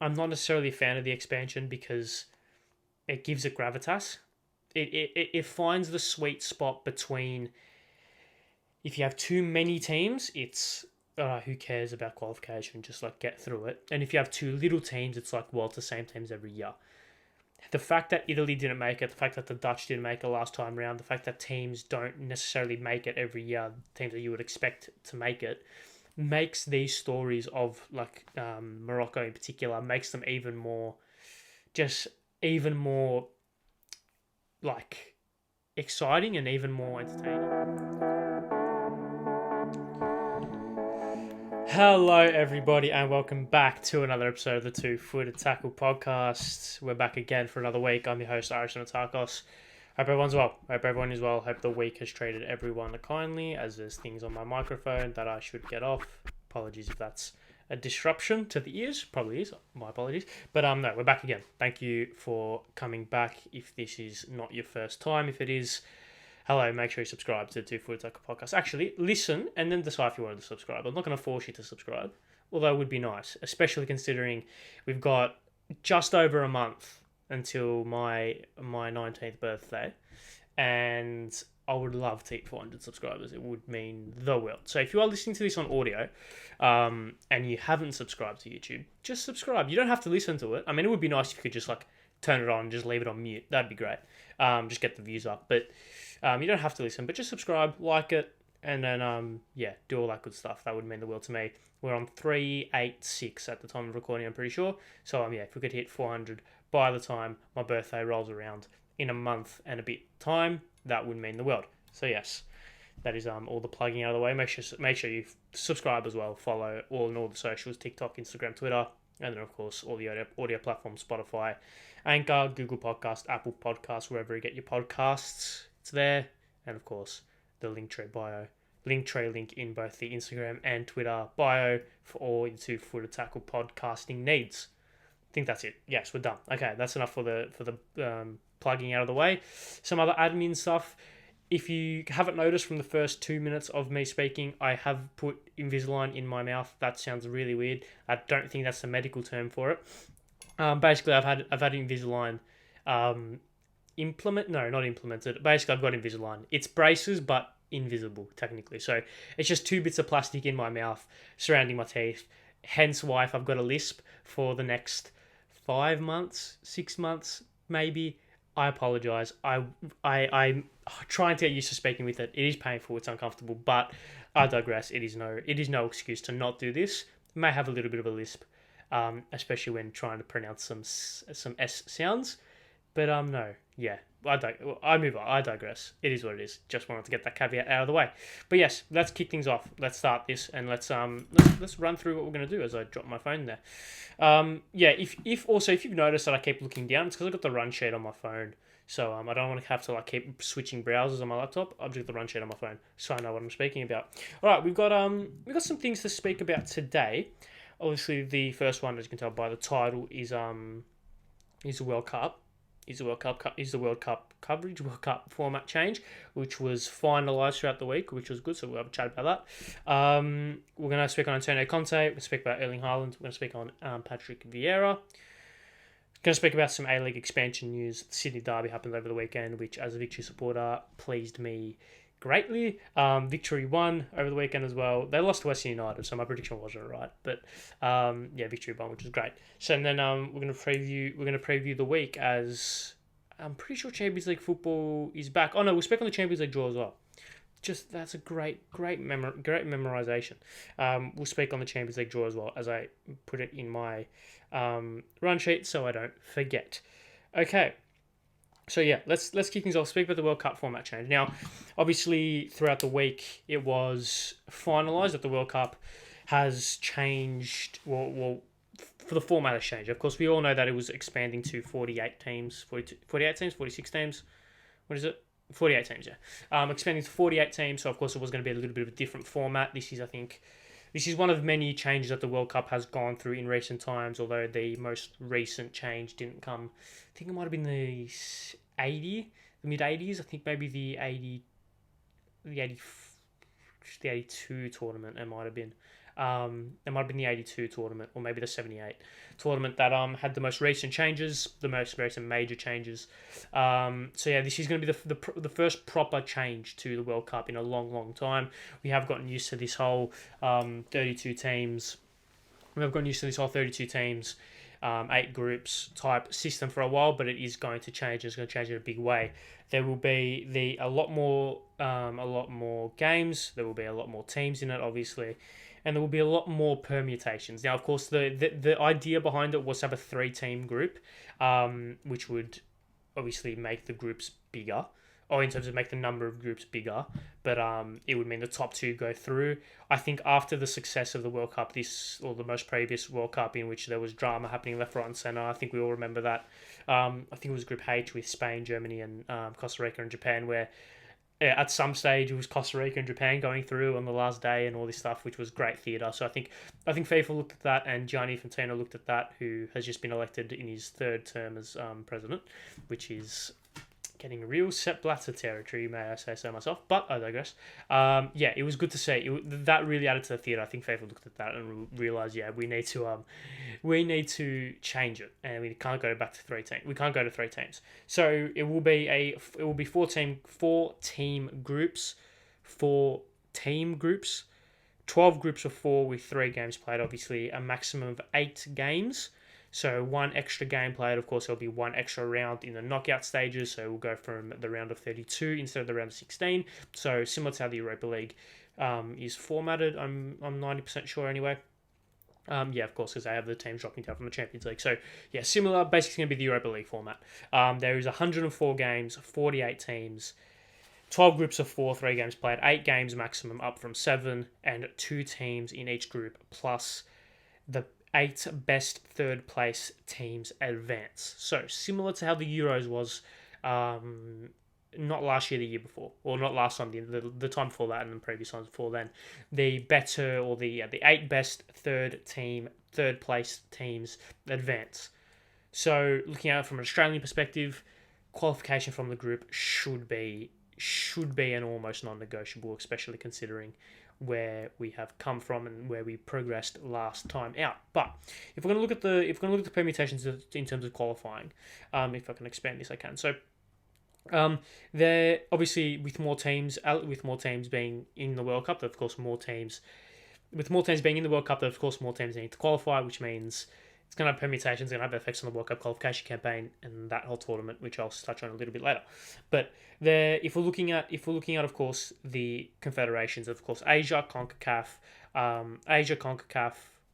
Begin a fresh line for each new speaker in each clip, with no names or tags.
I'm not necessarily a fan of the expansion because it gives it gravitas. It finds the sweet spot between if you have too many teams, it's who cares about qualification? Just like get through it. And if you have too little teams, it's like, well, it's the same teams every year. The fact that Italy didn't make it, the fact that the Dutch didn't make it last time round, the fact that teams don't necessarily make it every year, teams that you would expect to make it, makes these stories of like Morocco in particular, makes them just even more like exciting and even more entertaining. Hello, everybody, and welcome back to another episode of the Two Footed Tackle podcast. We're back again for another week. I'm your host, Ari Stamatakos. Hope everyone's well. Hope everyone is well. Hope the week has treated everyone kindly, as there's things on my microphone that I should get off. Apologies if that's a disruption to the ears. Probably is. My apologies. But no, we're back again. Thank you for coming back. If this is not your first time, if it is, hello, make sure you subscribe to the Two Footed Tackle podcast. Actually, listen and then decide if you want to subscribe. I'm not going to force you to subscribe, although it would be nice, especially considering we've got just over a month until my 19th birthday, and I would love to hit 400 subscribers. It would mean the world. So if you are listening to this on audio and you haven't subscribed to YouTube, just subscribe. You don't have to listen to it. I mean, it would be nice if you could just like turn it on and just leave it on mute. That'd be great. Just get the views up. But you don't have to listen, but just subscribe, like it, and then do all that good stuff. That would mean the world to me. We're on 386 at the time of recording, I'm pretty sure. So if we could hit 400 by the time my birthday rolls around in a month and a bit time, that would mean the world. So yes, that is all the plugging out of the way. Make sure you subscribe as well. Follow all the socials: TikTok, Instagram, Twitter, and then of course all the audio platforms: Spotify, Anchor, Google Podcast, Apple Podcasts, wherever you get your podcasts. It's there, and of course the Linktree link in both the Instagram and Twitter bio for all your Two Footed Tackle podcasting needs. I think that's it. Yes, we're done. Okay, that's enough for the plugging out of the way. Some other admin stuff. If you haven't noticed from the first 2 minutes of me speaking, I have put Invisalign in my mouth. That sounds really weird. I don't think that's the medical term for it. Basically, I've had Invisalign not implemented. Basically, I've got Invisalign. It's braces, but invisible, technically. So it's just 2 bits of plastic in my mouth surrounding my teeth. Hence why if I've got a lisp for the next 5 months, 6 months, maybe, I apologise. I'm trying to get used to speaking with it. It is painful. It's uncomfortable, but I digress. It is no excuse to not do this. May have a little bit of a lisp, especially when trying to pronounce some S sounds. But no, yeah, I move on. I digress. It is what it is. Just wanted to get that caveat out of the way. But yes, let's kick things off. Let's start this and let's run through what we're gonna do as I drop my phone there. If you've noticed that I keep looking down, it's because I've got the run sheet on my phone. So I don't want to have to like keep switching browsers on my laptop. I've just got the run sheet on my phone, so I know what I'm speaking about. All right, we've got some things to speak about today. Obviously, the first one, as you can tell by the title, is the World Cup. Is the World Cup coverage, World Cup format change, which was finalised throughout the week, which was good. So we'll have a chat about that. We're going to speak on Antonio Conte. We're going to speak about Erling Haaland. We're going to speak on Patrick Viera. Going to speak about some A-League expansion news. The Sydney Derby happened over the weekend, which, as a Victory supporter, pleased me greatly. Victory won over the weekend as well. They lost to Western United, so my prediction wasn't right. But Victory won, which was great. So and then we're going to preview the week, as I'm pretty sure Champions League football is back. Oh no, we'll speak on the Champions League draw as well. Just that's a great memorization. We'll speak on the Champions League draw as well, as I put it in my run sheet so I don't forget. Okay. So yeah, let's kick things off. Speak about the World Cup format change. Now, obviously, throughout the week, it was finalised that the World Cup has changed. Well, for the format has changed. Of course, we all know that it was expanding to 48 teams, 48 teams, 46 teams. What is it? 48 teams, yeah. Expanding to 48 teams, so of course it was going to be a little bit of a different format. This is one of many changes that the World Cup has gone through in recent times, although the most recent change didn't come, I think it might have been the mid-80s, I think maybe the 82 tournament it might have been. It might have been the 82 tournament or maybe the 78 tournament that had the most recent changes, the most recent major changes. So yeah, this is going to be the first proper change to the World Cup in a long time. We have gotten used to this whole 32 teams. We have gotten used to this whole 32 teams, 8 groups type system for a while, but it is going to change. It's going to change in a big way. There will be a lot more games. There will be a lot more teams in it, obviously, and there will be a lot more permutations. Now, of course, the idea behind it was to have a 3-team group, which would obviously make the groups bigger, or in terms of make the number of groups bigger, but it would mean the top 2 go through. I think after the success of the World Cup, or the most previous World Cup in which there was drama happening left, right and centre, I think we all remember that. I think it was Group H with Spain, Germany and Costa Rica and Japan, where at some stage it was Costa Rica and Japan going through on the last day and all this stuff, which was great theatre. So I think FIFA looked at that, and Gianni Infantino looked at that, who has just been elected in his 3rd term as president, which is getting real Sepp Blatter territory, may I say so myself, but I digress. Yeah, it was good to see. That really added to the theatre. I think FIFA looked at that and realised, yeah, we need to change it, and we can't go back to 3 teams. We can't go to 3 teams. So it will be 4 team groups, 12 groups of 4 with 3 games played. Obviously, a maximum of 8 games. So 1 extra game played. Of course, there'll be 1 extra round in the knockout stages. So we'll go from the round of 32 instead of the round of 16. So similar to how the Europa League is formatted. I'm 90% sure anyway. Yeah, of course, because they have the teams dropping down from the Champions League. So yeah, similar. Basically, going to be the Europa League format. There is 104 games, 48 teams. 12 groups of 4, 3 games played, 8 games maximum, up from 7, and 2 teams in each group, plus the 8 best 3rd place teams advance. So similar to how the Euros was, not last year, the year before, or not last time, the time before that, and the previous times before then. The better, or the 8 best 3rd place teams advance. So looking at it from an Australian perspective, qualification from the group should be an almost non-negotiable, especially considering where we have come from and where we progressed last time out. But if we're going to look at the permutations in terms of qualifying, if I can expand this, I can. So there obviously with more teams being in the World Cup, of course more teams being in the World Cup, of course more teams need to qualify, which means it's going to have permutations, it's going to have effects on the World Cup qualification campaign and that whole tournament, which I'll touch on a little bit later. But if we're looking at, of course, the confederations, of course, Asia, CONCACAF,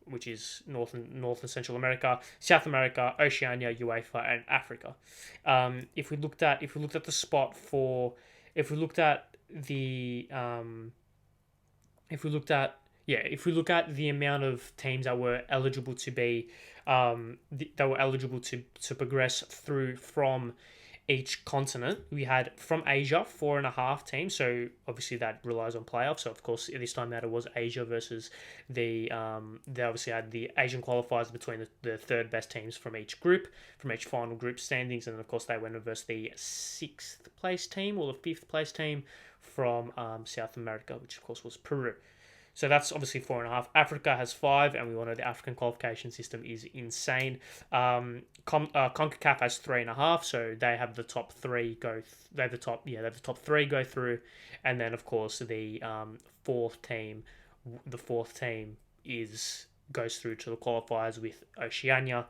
which is North and Central America, South America, Oceania, UEFA, and Africa. If we looked at the amount of teams that were eligible to be to progress through from each continent, we had from Asia 4.5 teams. So obviously that relies on playoffs. So of course this time out it was Asia versus they obviously had the Asian qualifiers between the 3rd best teams from each group, from each final group standings, and then of course they went versus the 6th place team or the 5th place team from South America, which of course was Peru. So that's obviously 4.5. Africa has 5, and we all know the African qualification system is insane. CONCACAF has 3.5, so they have the top 3 go. They have the top 3 go through, and then of course the 4th team, goes through to the qualifiers with Oceania,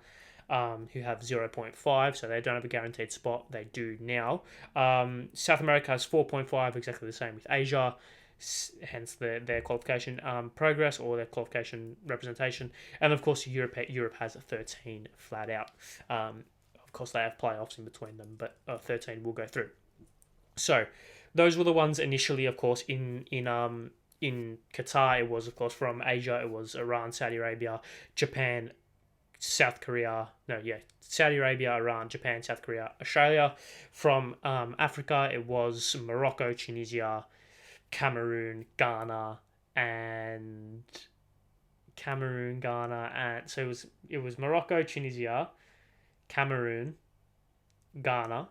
who have 0.5, so they don't have a guaranteed spot. They do now. South America has 4.5, exactly the same with Asia. Hence their qualification progress or their qualification representation, and of course Europe has a 13 flat out. Of course they have playoffs in between them, but 13 will go through. So those were the ones initially, of course, in Qatar. It was of course from Asia. It was Iran, Saudi Arabia, Japan, Saudi Arabia, Iran, Japan, South Korea, Australia. From Africa, it was Morocco, Tunisia, Cameroon, Ghana, and so it was Morocco, Tunisia, Cameroon, Ghana,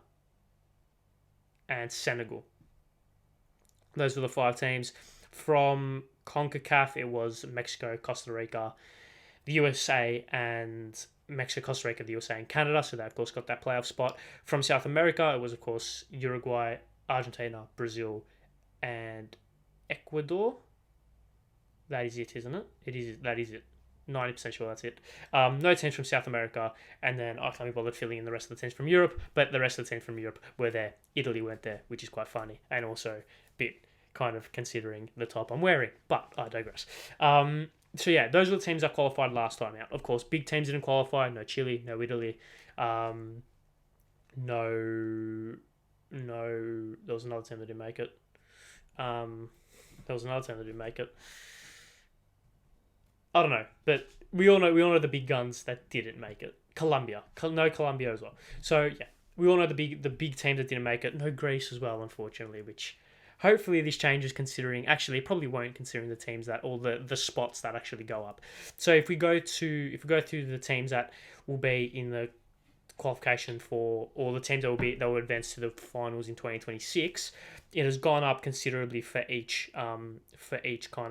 and Senegal. Those were the 5 teams. From CONCACAF, it was Mexico, Costa Rica, the USA, and Mexico, Costa Rica, the USA, and Canada. So they, of course, got that playoff spot. From South America, it was, of course, Uruguay, Argentina, Brazil, and Ecuador. That is it, isn't it? That is it. 90% sure that's it. No teams from South America, and then I can't be bothered filling in the rest of the teams from Europe, but the rest of the teams from Europe were there. Italy weren't there, which is quite funny, and also a bit kind of considering the top I'm wearing, but I digress. So yeah, those are the teams that qualified last time out. Of course, big teams didn't qualify. No Chile, no Italy, no, there was another team that didn't make it. I don't know, but we all know the big guns that didn't make it. Colombia as well. So yeah, we all know the big team that didn't make it. No Greece as well, unfortunately, which hopefully this changes, considering, actually it probably won't, considering the teams that, all the spots that actually go up. So if we go through the teams that will be in the qualification for all the teams that will advance to the finals in 2026, it has gone up considerably for each kind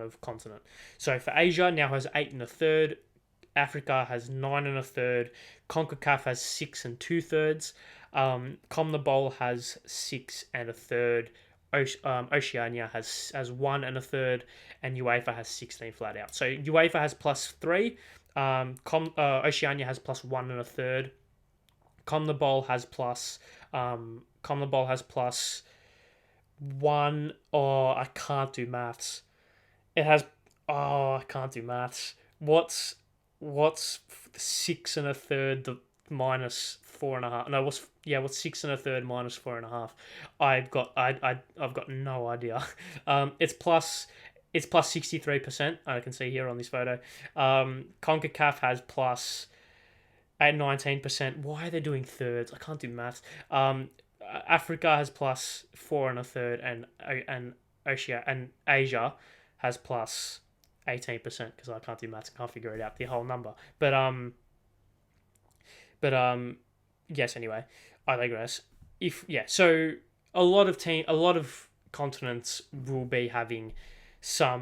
of continent. So for Asia now has 8 1/3, Africa has 9 1/3, CONCACAF has 6 2/3, CONMEBOL has 6 1/3, Oceania has 1 1/3, and UEFA has 16 flat out. So UEFA has +3, Oceania has +1 1/3, CONMEBOL has +1. Oh, I can't do maths. It has. Oh, I can't do maths. What's 6 1/3 minus 4.5? No, what's 6 1/3 minus 4.5? I've got no idea. It's plus 63%. I can see here on this photo. CONCACAF has plus at 19%. Why are they doing thirds? I can't do maths. Africa has plus 4 1/3, and Asia has plus 18%, because I can't do maths. I can't figure it out, the whole number. But yes. Anyway, I digress. So a lot of continents will be having a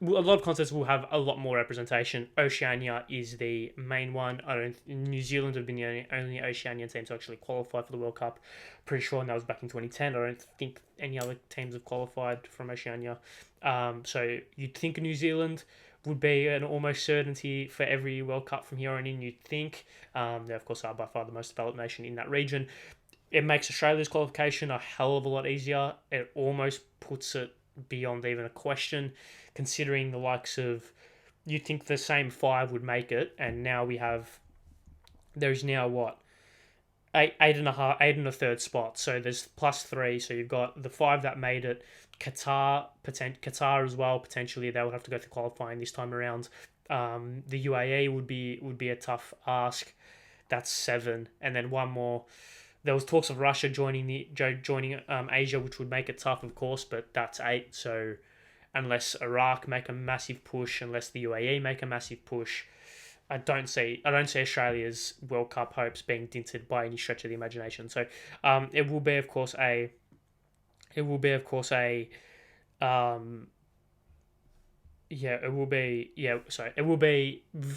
lot of continents will have a lot more representation. Oceania is the main one. New Zealand have been the only Oceanian team to actually qualify for the World Cup. Pretty sure, and that was back in 2010. I don't think any other teams have qualified from Oceania. So you'd think New Zealand would be an almost certainty for every World Cup from here on in, you'd think. They, of course, are by far the most developed nation in that region. It makes Australia's qualification a hell of a lot easier. It almost puts it beyond even a question, considering the likes of, you'd think the same 5 would make it, and now there's now what? 8 1/3 spots. So there's +3. So you've got the 5 that made it. Qatar as well, potentially they would have to go through qualifying this time around. The UAE would be a tough ask. That's 7, and then one more. There was talks of Russia joining Asia, which would make it tough, of course, but that's 8. So unless Iraq make a massive push, unless the UAE make a massive push, I don't see Australia's World Cup hopes being dinted by any stretch of the imagination. So it will be, of course,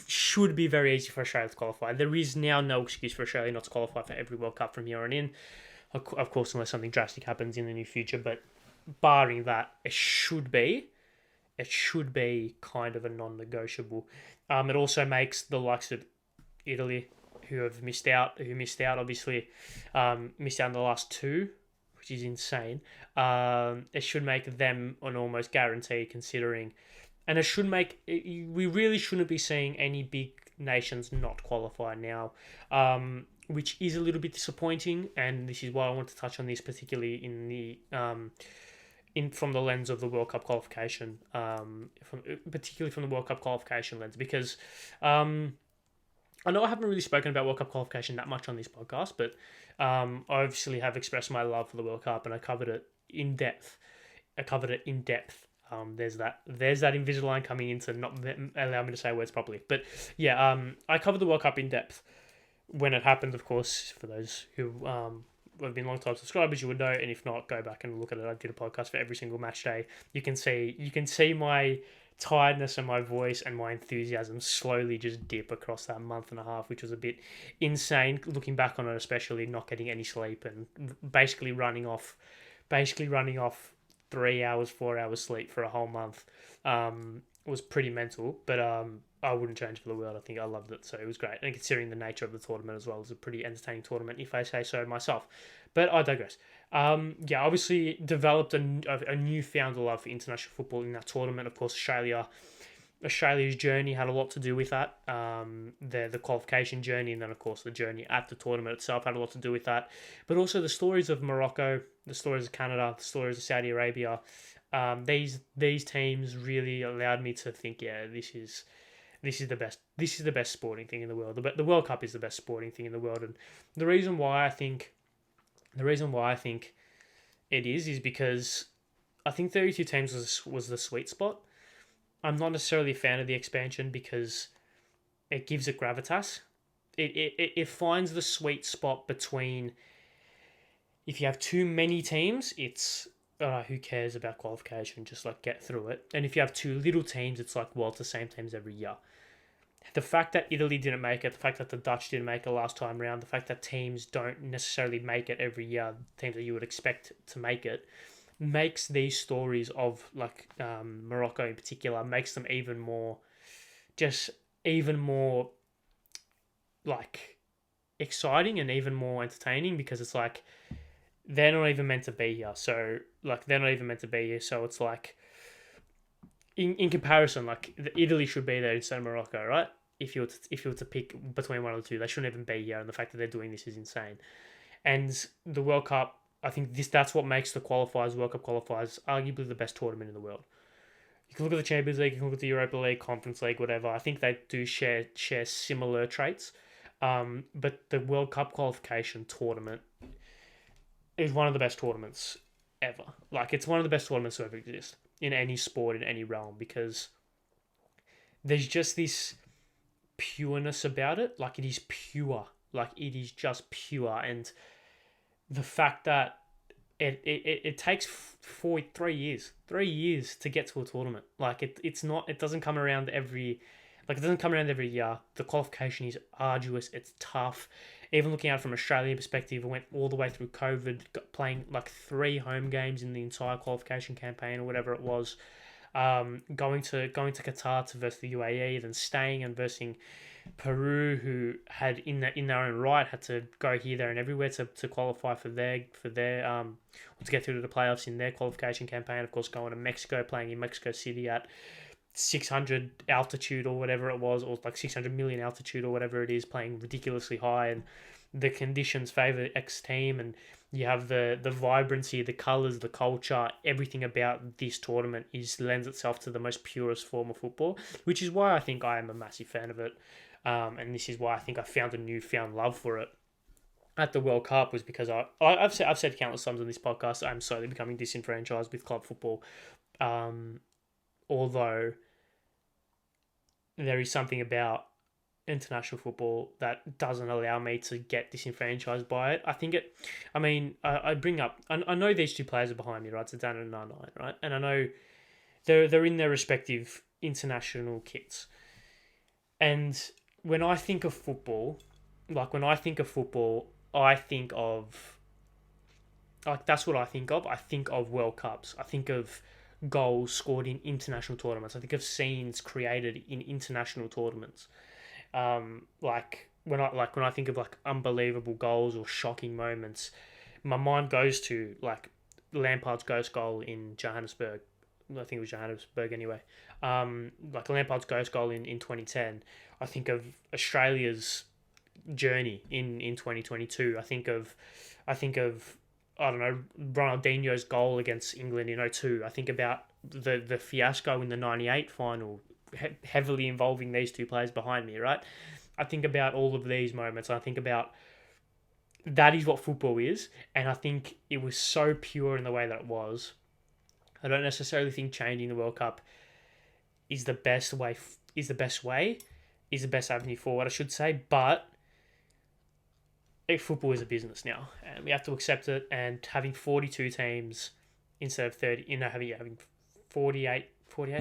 should be very easy for Australia to qualify. There is now no excuse for Australia not to qualify for every World Cup from here on in. Of course, unless something drastic happens in the near future, but barring that, it should be kind of a non-negotiable. It also makes the likes of Italy, who missed out, obviously, missed out in the last 2, which is insane. It should make them an almost guarantee, considering. And it should make... We really shouldn't be seeing any big nations not qualify now, which is a little bit disappointing, and this is why I want to touch on this, particularly in the... from the lens of the World Cup qualification, particularly from the World Cup qualification lens, because I know I haven't really spoken about World Cup qualification that much on this podcast, but I obviously have expressed my love for the World Cup, and I covered it in depth. There's that Invisalign coming in to not allow me to say words properly. But yeah, I covered the World Cup in depth when it happened, of course, for those who have been long-time subscribers, you would know, and if not, go back and look at it. I did a podcast for every single match day. You can see my tiredness and my voice and my enthusiasm slowly just dip across that month and a half, which was a bit insane looking back on it, especially not getting any sleep and basically running off 3 hours, 4 hours sleep for a whole month. Was pretty mental, but I wouldn't change for the world. I think I loved it, so it was great. And considering the nature of the tournament as well, it was a pretty entertaining tournament, if I say so myself. But I digress. Obviously developed a newfound love for international football in that tournament. Of course, Australia's journey had a lot to do with that. The qualification journey, and then of course the journey at the tournament itself had a lot to do with that. But also the stories of Morocco, the stories of Canada, the stories of Saudi Arabia. These teams really allowed me to think, this is the best. This is the best sporting thing in the world. The World Cup is the best sporting thing in the world, and the reason why I think it is because I think 32 teams was the sweet spot. I'm not necessarily a fan of the expansion because it gives it gravitas. It finds the sweet spot between, if you have too many teams, it's who cares about qualification, just like get through it. And if you have too little teams, it's like, well, it's the same teams every year. The fact that Italy didn't make it, the fact that the Dutch didn't make it last time around, the fact that teams don't necessarily make it every year, teams that you would expect to make it, makes these stories of like Morocco in particular, makes them even more like exciting and even more entertaining, because it's like they're not even meant to be here. So it's like in comparison, like Italy should be there instead of Morocco, right? If you were to pick between one of the two, they shouldn't even be here, and the fact that they're doing this is insane. And the World Cup, I think that's what makes the qualifiers, World Cup qualifiers, arguably the best tournament in the world. You can look at the Champions League, you can look at the Europa League, Conference League, whatever. I think they do share similar traits. But the World Cup qualification tournament is one of the best tournaments ever. Like, it's one of the best tournaments to ever exist in any sport, in any realm, because there's just this pureness about it. Like, it is pure. Like, it is just pure. And the fact that it takes 3 years to get to a tournament. Like, it doesn't come around every year. The qualification is arduous. It's tough. Even looking at it from an Australian perspective, it went all the way through COVID, playing like 3 home games in the entire qualification campaign or whatever it was. Going to Qatar to versus the UAE, then staying and versing Peru, who had in their own right had to go here, there, and everywhere to qualify for their to get through to the playoffs in their qualification campaign. Of course, going to Mexico, playing in Mexico City at 600 altitude or whatever it was, or like 600 million altitude or whatever it is, playing ridiculously high, and the conditions favour X team, and you have the vibrancy, the colours, the culture, everything about this tournament lends itself to the most purest form of football, which is why I think I am a massive fan of it, and this is why I think I found a newfound love for it at the World Cup, was because I've said countless times on this podcast, I'm slowly becoming disenfranchised with club football, although there is something about international football that doesn't allow me to get disenfranchised by it. I bring up, I know these two players are behind me, right? Zidane and Nine, right? And I know they're in their respective international kits. And when I think of football, I think of, like, that's what I think of. I think of World Cups. I think of goals scored in international tournaments. I think of scenes created in international tournaments. When I think of like unbelievable goals or shocking moments, my mind goes to like Lampard's ghost goal in Johannesburg. I think it was Johannesburg anyway. Like Lampard's ghost goal in 2010. I think of Australia's journey in 2022. I think of I don't know, Ronaldinho's goal against England in 2002. I think about the fiasco in the 98 final, heavily involving these two players behind me, right? I think about all of these moments. I think about that is what football is, and I think it was so pure in the way that it was. I don't necessarily think changing the World Cup is the best avenue forward, I should say, but football is a business now, and we have to accept it. And having 42 teams instead of 30, having 48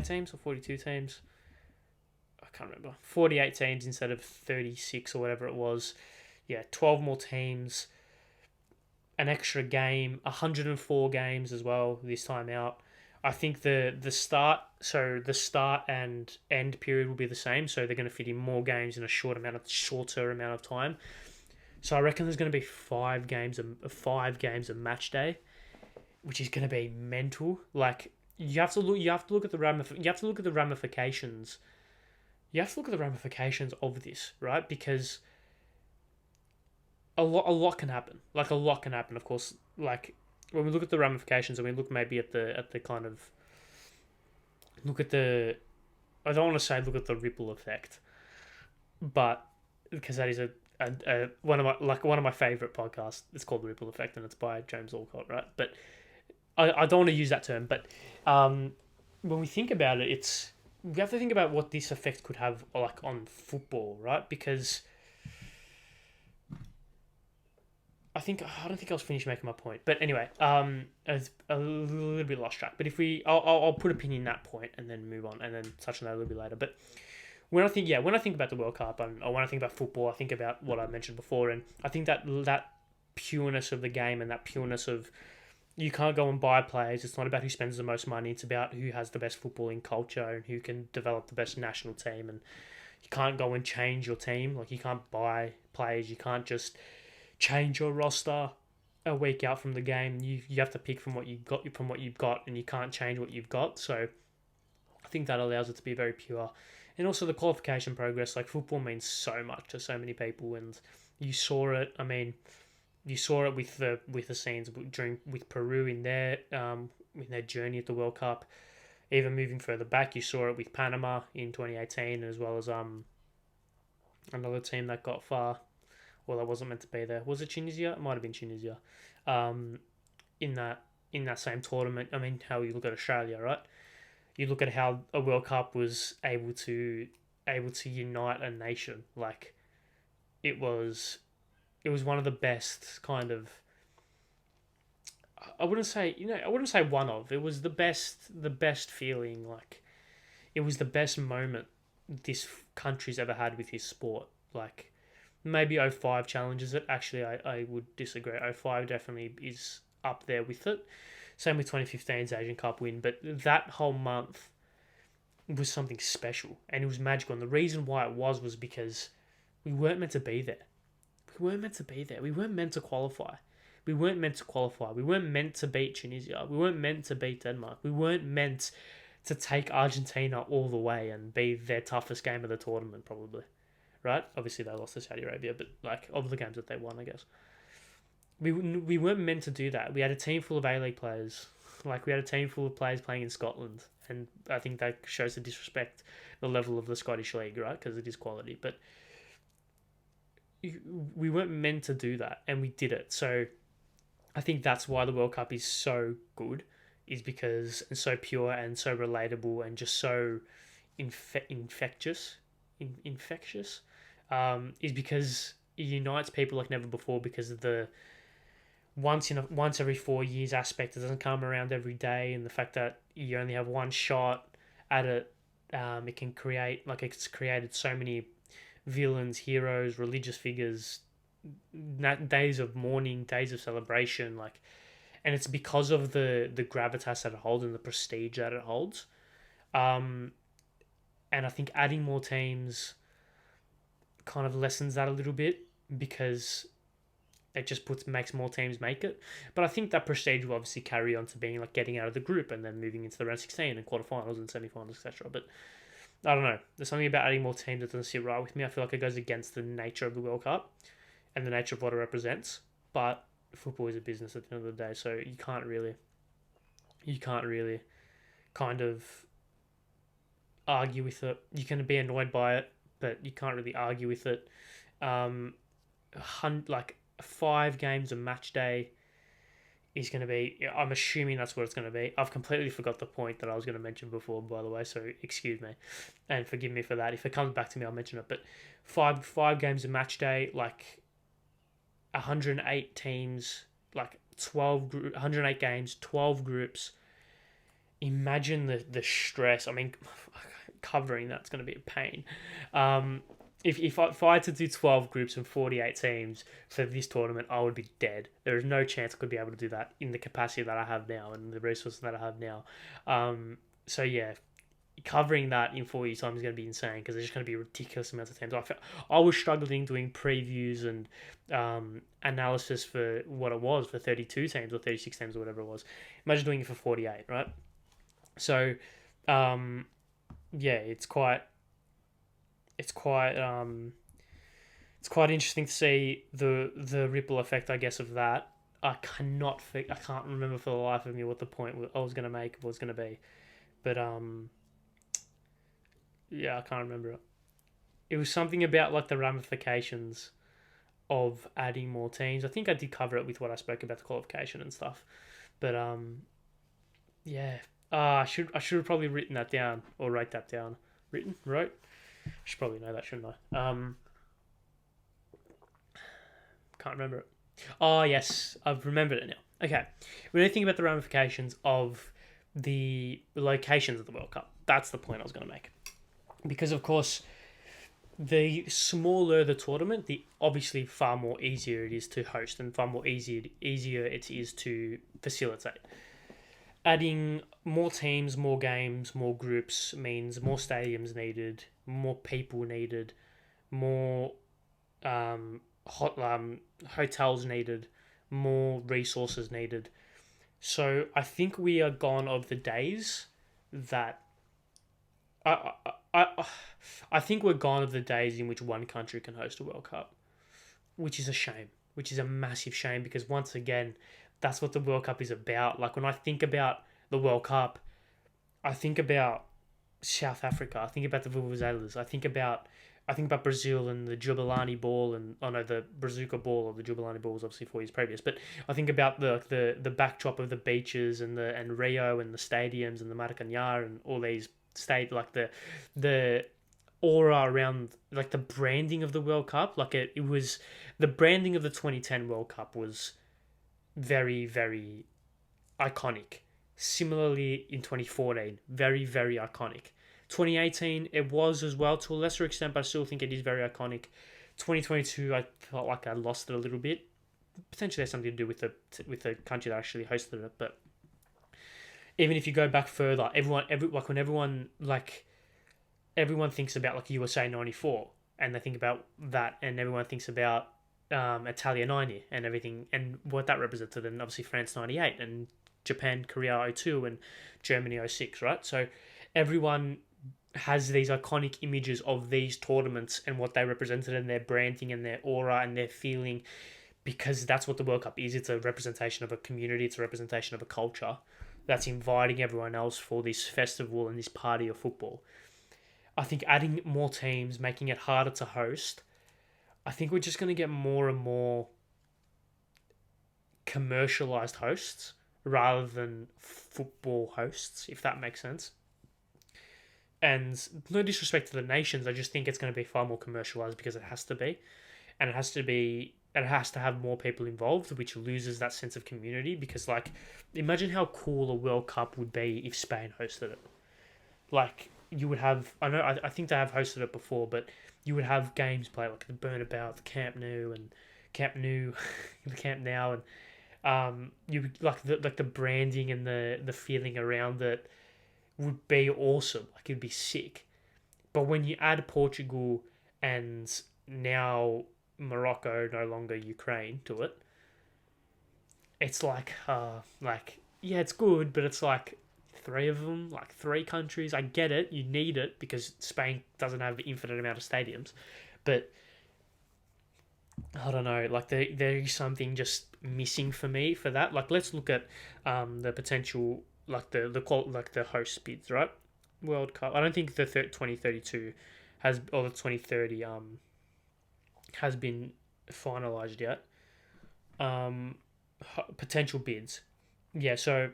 teams or 42 teams. I can't remember. 48 teams instead of 36 or whatever it was. Yeah, 12 more teams, an extra game, 104 games as well this time out. I think the start and end period will be the same, so they're going to fit in more games in a shorter amount of time. So I reckon there's going to be 5 games a match day, which is going to be mental. Like you have to look at the ramifications. You have to look at the ramifications of this, right? Because a lot can happen. Like a lot can happen, of course. Like when we look at the ramifications and we look maybe at the kind of look at the I don't want to say look at the ripple effect, but because that is one of my favorite podcasts. It's called The Ripple Effect and it's by James Alcott, right? But I don't want to use that term, but when we think about it, we have to think about what this effect could have like on football, right? Because I don't think I was finished making my point. But anyway, it's a little bit lost track. But I'll put a pin in that point and then move on and then touch on that a little bit later. But when I think about the World Cup or when I think about football, I think about what I mentioned before, and I think that pureness of the game and that pureness of you can't go and buy players. It's not about who spends the most money. It's about who has the best footballing culture and who can develop the best national team. And you can't go and change your team. Like you can't buy players. You can't just change your roster a week out from the game. You have to pick from what you've got, and you can't change what you've got. So I think that allows it to be very pure. And also the qualification progress. Like football means so much to so many people, and you saw it. I mean, you saw it with the scenes with Peru in their journey at the World Cup. Even moving further back, you saw it with Panama in 2018, as well as another team that got far. Well, that wasn't meant to be there. Was it Tunisia? It might have been Tunisia. In that same tournament, I mean, how you look at Australia, right? You look at how a World Cup was able to unite a nation. Like it was one of the best kind of. I wouldn't say one of. It was the best feeling. Like it was the best moment this country's ever had with his sport. Like. Maybe 05 challenges it. Actually, I would disagree. 05 definitely is up there with it. Same with 2015's Asian Cup win. But that whole month was something special. And it was magical. And the reason why it was because we weren't meant to be there. We weren't meant to be there. We weren't meant to qualify. We weren't meant to beat Tunisia. We weren't meant to beat Denmark. We weren't meant to take Argentina all the way and be their toughest game of the tournament, probably. Right? Obviously, they lost to Saudi Arabia, but like of the games that they won, I guess. We weren't meant to do that. We had a team full of A-League players. Like, we had a team full of players playing in Scotland. And I think that shows the disrespect, the level of the Scottish League, right? Because it is quality. But we weren't meant to do that, and we did it. So I think that's why the World Cup is so good, is because it's so pure and so relatable and just so infectious. Is because it unites people like never before, because of the once every 4 years aspect. It doesn't come around every day, and the fact that you only have one shot at it, it can create, like, it's created so many villains, heroes, religious figures, days of mourning, days of celebration, like, and it's because of the gravitas that it holds and the prestige that it holds. And I think adding more teams kind of lessens that a little bit, because it just makes more teams make it. But I think that prestige will obviously carry on to being like getting out of the group and then moving into the round 16 and quarterfinals and semifinals, etc. But I don't know. There's something about adding more teams that doesn't sit right with me. I feel like it goes against the nature of the World Cup and the nature of what it represents. But football is a business at the end of the day, so you can't really kind of argue with it. You can be annoyed by it, but you can't really argue with it. Like 5 games a match day is going to be, I'm assuming that's what it's going to be. I've completely forgot the point that I was going to mention before, by the way, so excuse me and forgive me for that. If it comes back to me, I'll mention it. But five games a match day, like, 108 teams, like 108 games, 12 groups. Imagine the stress. I mean, covering that's going to be a pain. If I had to do 12 groups and 48 teams for this tournament, I would be dead. There is no chance I could be able to do that in the capacity that I have now and the resources that I have now. So yeah, covering that in 40 times is going to be insane because there's just going to be ridiculous amounts of teams. I was struggling doing previews and analysis for what it was for 32 teams or 36 teams or whatever it was. Imagine doing it for 48, right? So, yeah, it's quite interesting to see the ripple effect, I guess, of that. I can't remember for the life of me what the point I was going to make was going to be, but yeah, I can't remember it. It was something about like the ramifications of adding more teams. I think I did cover it with what I spoke about the qualification and stuff, but yeah. I should have probably written that down or write that down. Wrote. I should probably know that, shouldn't I? Can't remember it. Oh yes, I've remembered it now. Okay, when I think about the ramifications of the locations of the World Cup, that's the point I was going to make. Because of course, the smaller the tournament, the obviously far more easier it is to host and far more easier it is to facilitate. Adding more teams, more games, more groups means more stadiums needed, more people needed, more hotels needed, more resources needed. So I think we are gone of the days that I think we're gone of the days in which one country can host a World Cup, which is a shame, which is a massive shame because once again, that's what the World Cup is about. Like when I think about the World Cup, I think about South Africa. I think about the Vuvuzelas. I think about Brazil and the Jubilani ball and the Brazuca ball, or the Jubilani ball was obviously 4 years previous. But I think about the backdrop of the beaches and Rio and the stadiums and the Maracanã and all these the aura around like the branding of the World Cup. Like it was the branding of the 2010 World Cup was very, very iconic. Similarly in 2014, very, very iconic. 2018, it was as well to a lesser extent, but I still think it is very iconic. 2022, I felt like I lost it a little bit. Potentially has something to do with the country that actually hosted it, but even if you go back further, everyone thinks about like USA 94 and they think about that, and everyone thinks about Italia 90 and everything and what that represented, and obviously France 98 and Japan Korea 02 and Germany 06, right? So everyone has these iconic images of these tournaments and what they represented and their branding and their aura and their feeling, because that's what the World Cup is. It's a representation of a community. It's a representation of a culture that's inviting everyone else for this festival and this party of football. I think adding more teams, making it harder to host, I think we're just going to get more and more commercialized hosts rather than football hosts, if that makes sense. And no disrespect to the nations, I just think it's going to be far more commercialized because it has to be. And it has to have more people involved, which loses that sense of community. Because, like, imagine how cool a World Cup would be if Spain hosted it. Like, you would have, I think they have hosted it before, but you would have games played like the Bernabeu, the Camp Nou, the Camp Nou, and you would, like the branding and the feeling around it would be awesome. Like, it'd be sick. But when you add Portugal and now Morocco, no longer Ukraine, to it, it's like yeah, it's good, but it's like three of them, like three countries. I get it, you need it because Spain doesn't have an infinite amount of stadiums, but I don't know, like there is something just missing for me for that. Like, let's look at the potential, like the host bids, right? World Cup. I don't think the 2032 has, or the 2030 has been finalized yet. Potential bids. Yeah, so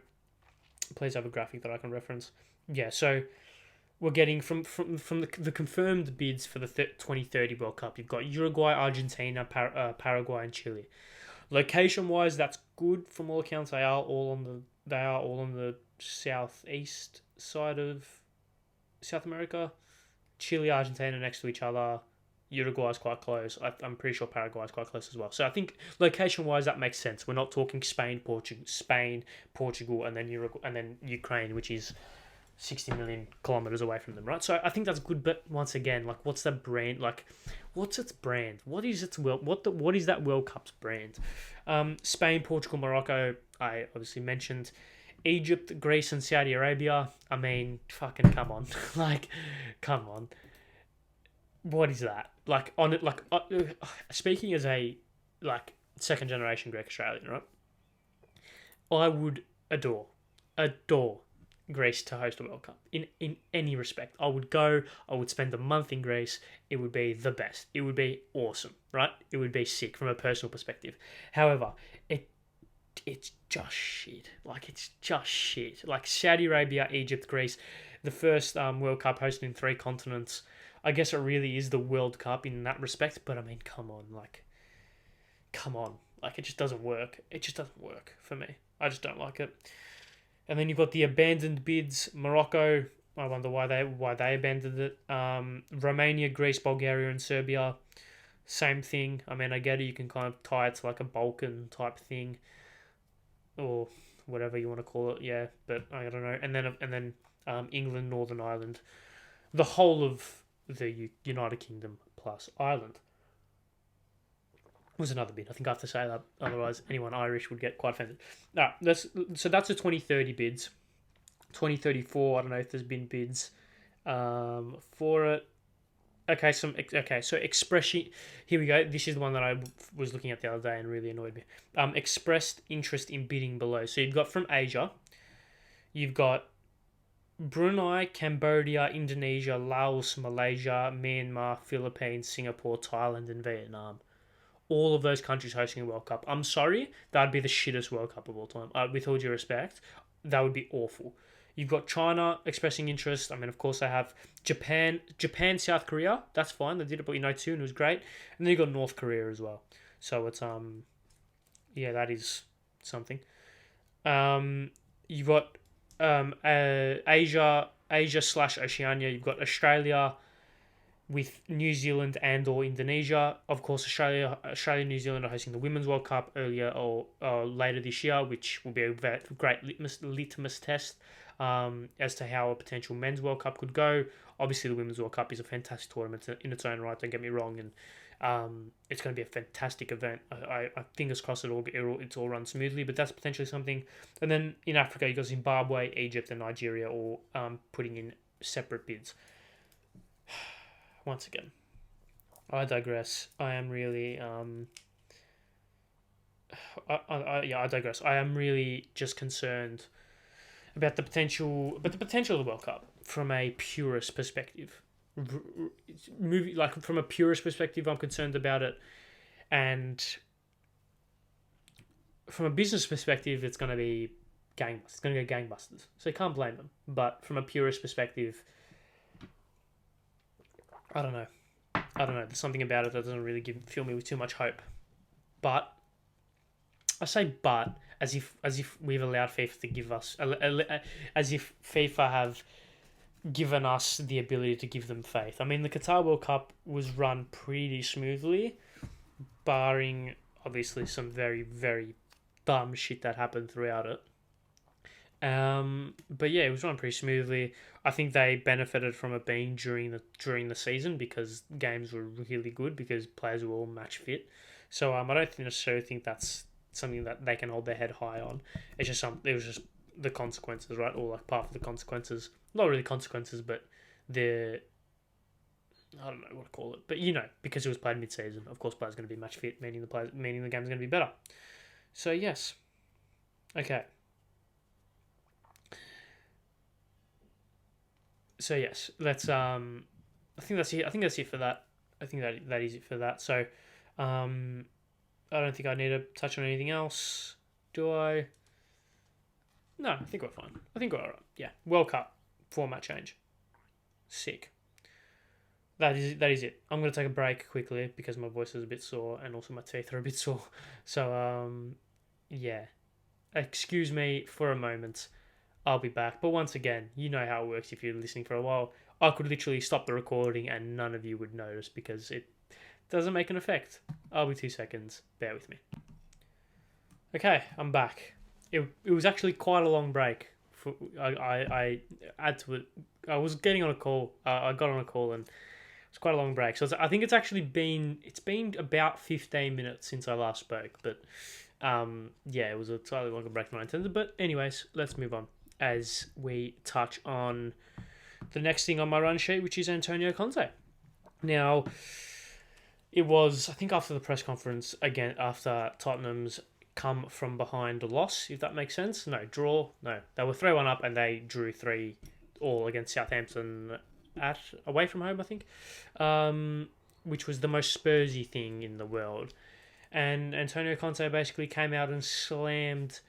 please have a graphic that I can reference. Yeah, so we're getting from the confirmed bids for the 2030 World Cup. You've got Uruguay, Argentina, Paraguay, and Chile. Location wise, that's good from all accounts. They are all on the southeast side of South America. Chile, Argentina next to each other. Uruguay's quite close. I'm pretty sure Paraguay's quite close as well. So I think location-wise that makes sense. We're not talking Spain, Portugal, and then Uruguay, and then Ukraine, which is 60 million kilometers away from them, right? So I think that's good. But once again, like, what's the brand? Like, what's its brand? What is its what is that World Cup's brand? Spain, Portugal, Morocco. I obviously mentioned. Egypt, Greece, and Saudi Arabia. I mean, fucking come on, like, come on. What is that? Like, on it, like, speaking as a like second generation Greek Australian, right? I would adore Greece to host a World Cup in any respect. I would go. I would spend a month in Greece. It would be the best. It would be awesome, right? It would be sick from a personal perspective. However, it's just shit. Like, it's just shit. Like, Saudi Arabia, Egypt, Greece, the first World Cup hosted in 3 continents. I guess it really is the World Cup in that respect, but I mean, come on. Like, it just doesn't work. It just doesn't work for me. I just don't like it. And then you've got the abandoned bids. Morocco, I wonder why they abandoned it. Romania, Greece, Bulgaria, and Serbia, same thing. I mean, I get it. You can kind of tie it to like a Balkan type thing, or whatever you want to call it, yeah. But I don't know. And then England, Northern Ireland, the whole of the United Kingdom plus Ireland was another bid. I think I have to say that, otherwise anyone Irish would get quite offended. No, that's the 2030 bids. 2034, I don't know if there's been bids for it. Okay, so expression. Here we go. This is the one that I was looking at the other day and really annoyed me. Expressed interest in bidding below. So you've got from Asia, you've got Brunei, Cambodia, Indonesia, Laos, Malaysia, Myanmar, Philippines, Singapore, Thailand, and Vietnam. All of those countries hosting a World Cup. I'm sorry, that'd be the shittest World Cup of all time. With all due respect, that would be awful. You've got China expressing interest. I mean, of course, they have Japan, South Korea. That's fine. They did it, but too, and it was great. And then you've got North Korea as well. So it's yeah, that is something. You've got Asia / Oceania. You've got Australia with New Zealand and or Indonesia. Of course, Australia and New Zealand are hosting the Women's World Cup earlier or later this year, which will be a great litmus test as to how a potential Men's World Cup could go. Obviously, the Women's World Cup is a fantastic tournament in its own right, don't get me wrong, and it's going to be a fantastic event. I fingers crossed it's all run smoothly, but that's potentially something. And then in Africa, you've got Zimbabwe, Egypt, and Nigeria all putting in separate bids. Once again, I digress. I am really I digress. I am really just concerned about the potential of the World Cup from a purist perspective. From a purist perspective, I'm concerned about it, and from a business perspective, it's going to be gangbusters. It's going to go gangbusters. So you can't blame them. But from a purist perspective, I don't know. There's something about it that doesn't really fill me with too much hope. But I say but as if we've allowed FIFA to give us, as if FIFA have given us the ability to give them faith. I mean, the Qatar World Cup was run pretty smoothly, barring obviously some very, very dumb shit that happened throughout it. But yeah, it was run pretty smoothly. I think they benefited from it being during the season because games were really good because players were all match fit. So I don't necessarily think that's something that they can hold their head high on. It was just the consequences, right? Or like part of the consequences. Not really consequences, but I don't know what to call it. But because it was played mid-season, of course players are going to be match fit, meaning the game's going to be better. So yes. Okay. So yes, let's I think that's it for that. I think that is it for that. So I don't think I need to touch on anything else. Do I? No, I think we're fine. I think we're alright. Yeah. World Cup format change. Sick. That is it. I'm going to take a break quickly because my voice is a bit sore and also my teeth are a bit sore. So, yeah. Excuse me for a moment. I'll be back. But once again, you know how it works if you're listening for a while. I could literally stop the recording and none of you would notice because it doesn't make an effect. I'll be 2 seconds. Bear with me. Okay, I'm back. It was actually quite a long break. I had to. I was getting on a call. I got on a call and it's quite a long break. So I think it's been about 15 minutes since I last spoke. But yeah, it was a slightly longer break than I intended. But anyways, let's move on as we touch on the next thing on my run sheet, which is Antonio Conte. Now, it was, I think, after the press conference, again, after Tottenham's come from behind loss, if that makes sense. No, draw. No, they were 3-1 up and they drew 3-3 against Southampton away from home, I think, which was the most Spursy thing in the world. And Antonio Conte basically came out and slammed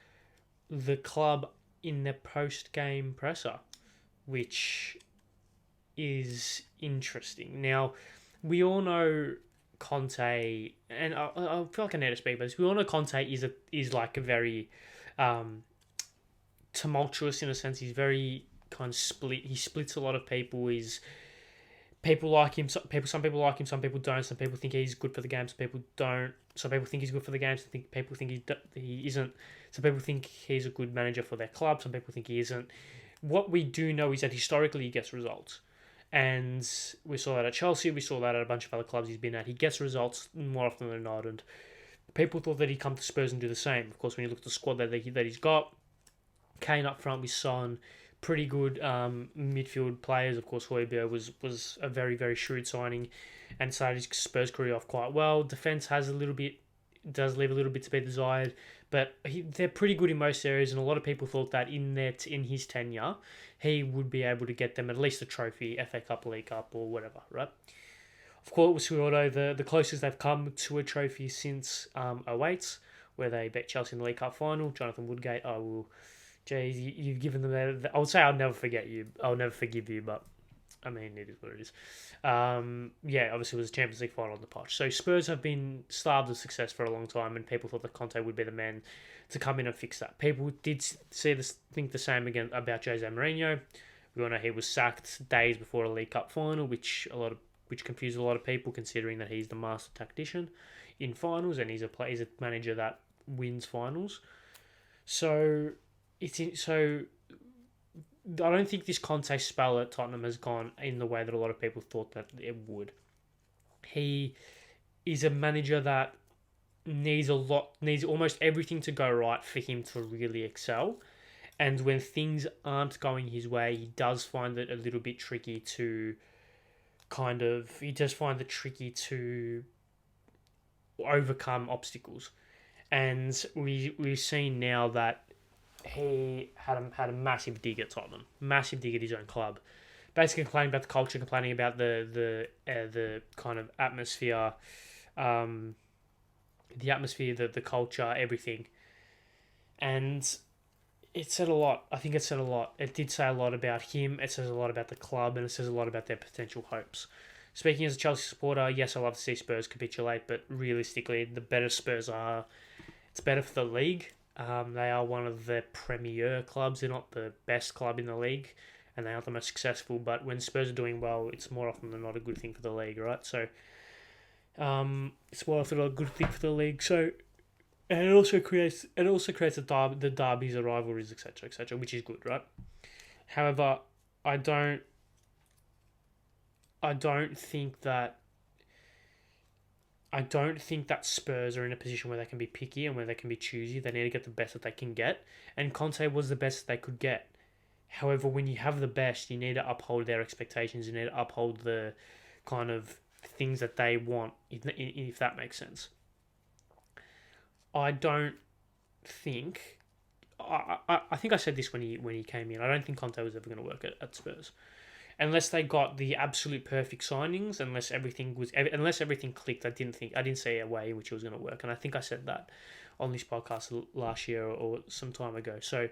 the club in their post-game presser, which is interesting. Now, we all know Conte, and I feel like I need to speak about this. We all know Conte is like a very tumultuous in a sense. He's very kind of split. He splits a lot of people. People like him. Some people like him. Some people don't. Some people think he's good for the game. Some people don't. Some people think he's good for the game. Some people think he isn't. Some people think he's a good manager for their club. Some people think he isn't. What we do know is that historically he gets results. And we saw that at Chelsea. We saw that at a bunch of other clubs he's been at. He gets results more often than not. And people thought that he'd come to Spurs and do the same. Of course, when you look at the squad that he's got, Kane up front with Son, pretty good midfield players. Of course, Højbjerg was a very, very shrewd signing and started his Spurs career off quite well. Defence does leave a little bit to be desired, but they're pretty good in most areas, and a lot of people thought that in his tenure, he would be able to get them at least a trophy, FA Cup, League Cup, or whatever, right? Of course, we all know the closest they've come to a trophy since 08, where they beat Chelsea in the League Cup final. Jonathan Woodgate, Jeez, you've given them that. I would say I'll never forget you. I'll never forgive you, but I mean, it is what it is. Yeah, obviously it was a Champions League final on the potch. So Spurs have been starved of success for a long time, and people thought that Conte would be the man to come in and fix that. People did think the same again about Jose Mourinho. We all know he was sacked days before a League Cup final, which confused a lot of people, considering that he's the master tactician in finals and he's a manager that wins finals. So I don't think this Conte spell at Tottenham has gone in the way that a lot of people thought that it would. He is a manager that needs almost everything to go right for him to really excel. And when things aren't going his way, he does find it a little bit tricky to overcome obstacles. And we've seen now that he had a massive dig at Tottenham, massive dig at his own club, basically complaining about the culture, complaining about the kind of atmosphere, the culture, everything, and it said a lot. I think it said a lot. It did say a lot about him. It says a lot about the club, and it says a lot about their potential hopes. Speaking as a Chelsea supporter, yes, I love to see Spurs capitulate, but realistically, the better Spurs are, it's better for the league. They are one of the premier clubs. They're not the best club in the league, and they aren't the most successful. But when Spurs are doing well, it's more often than not a good thing for the league, right? So, it's more often not a good thing for the league. So, and it also creates the derbies, the rivalries, etc., which is good, right? However, I don't think that Spurs are in a position where they can be picky and where they can be choosy. They need to get the best that they can get. And Conte was the best that they could get. However, when you have the best, you need to uphold their expectations. You need to uphold the kind of things that they want, if that makes sense. I don't think... I think I said this when he came in. I don't think Conte was ever going to work at Spurs. Unless they got the absolute perfect signings, unless everything clicked, I didn't see a way in which it was going to work. And I think I said that on this podcast last year or some time ago. So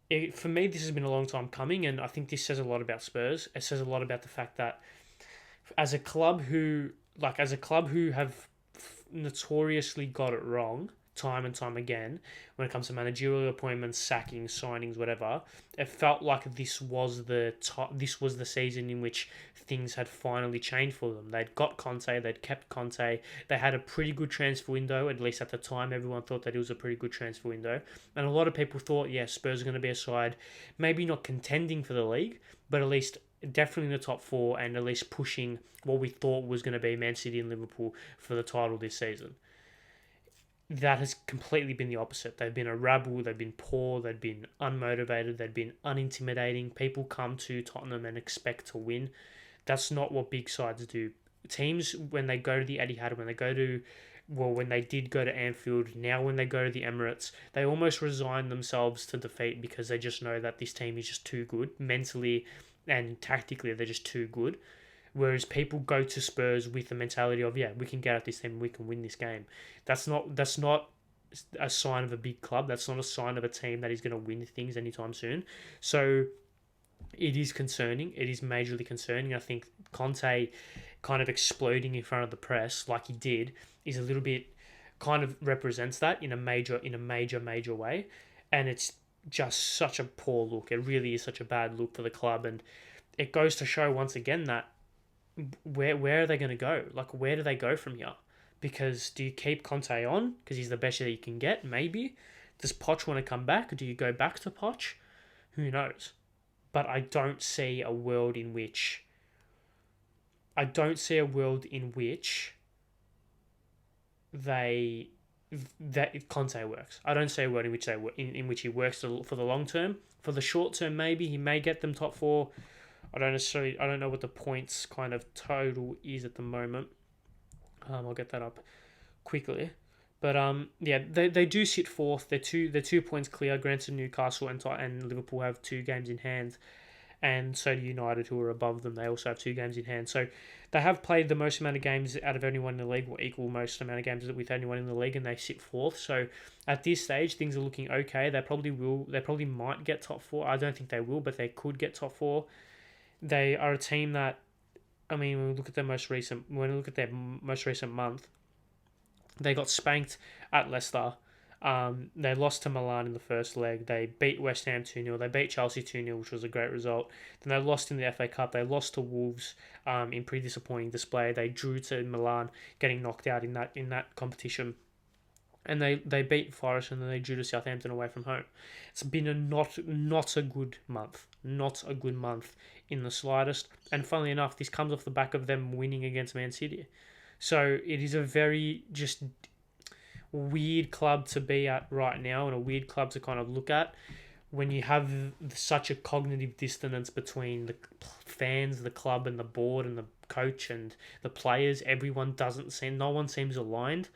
For me, this has been a long time coming, and I think this says a lot about Spurs. It says a lot about the fact that as a club who have notoriously got it wrong time and time again when it comes to managerial appointments, sackings, signings, whatever. It felt like this was the season in which things had finally changed for them. They'd got Conte, they'd kept Conte, they had a pretty good transfer window. At least at the time, everyone thought that it was a pretty good transfer window, and a lot of people thought, yeah, Spurs are going to be a side, maybe not contending for the league, but at least definitely in the top four and at least pushing what we thought was going to be Man City and Liverpool for the title this season. That has completely been the opposite. They've been a rabble, they've been poor, they've been unmotivated, they've been unintimidating. People come to Tottenham and expect to win. That's not what big sides do. Teams, when they go to the Etihad, when they did go to Anfield, now when they go to the Emirates, they almost resign themselves to defeat because they just know that this team is just too good. Mentally and tactically, they're just too good. Whereas people go to Spurs with the mentality of, yeah, we can get at this team, we can win this game. That's not a sign of a big club. That's not a sign of a team that is going to win things anytime soon. So it is concerning. It is majorly concerning. I think Conte kind of exploding in front of the press like he did is a little bit kind of represents that in a major way. And it's just such a poor look. It really is such a bad look for the club. And it goes to show once again that where are they going to go? Like, where do they go from here? Because do you keep Conte on because he's the best that you can get? Maybe. Does Poch want to come back? Do you go back to Poch? Who knows? But I don't see a world in which that Conte works. I don't see a world in which he works for the long term. For the short term, maybe he may get them top four. I don't know what the points kind of total is at the moment. I'll get that up quickly. But yeah, they do sit fourth. They're 2 points clear. Granted, Newcastle and Liverpool have 2 games in hand, and so do United, who are above them. They also have 2 games in hand. So they have played the most amount of games out of anyone in the league, or equal most amount of games with anyone in the league, and they sit fourth. So at this stage, things are looking okay. They probably might get top four. I don't think they will, but they could get top four. They are a team that, I mean, when we look at their most recent month, they got spanked at Leicester. They lost to Milan in the first leg. They beat West Ham 2-0. They beat Chelsea 2-0, which was a great result. Then they lost in the FA Cup. They lost to Wolves in pretty disappointing display. They drew to Milan, getting knocked out in that competition. And they beat Forest, and then they drew to Southampton away from home. It's been a not a good month. Not a good month in the slightest. And funnily enough, this comes off the back of them winning against Man City. So it is a very just weird club to be at right now, and a weird club to kind of look at when you have such a cognitive dissonance between the fans, the club, and the board, and the coach, and the players. No one seems aligned.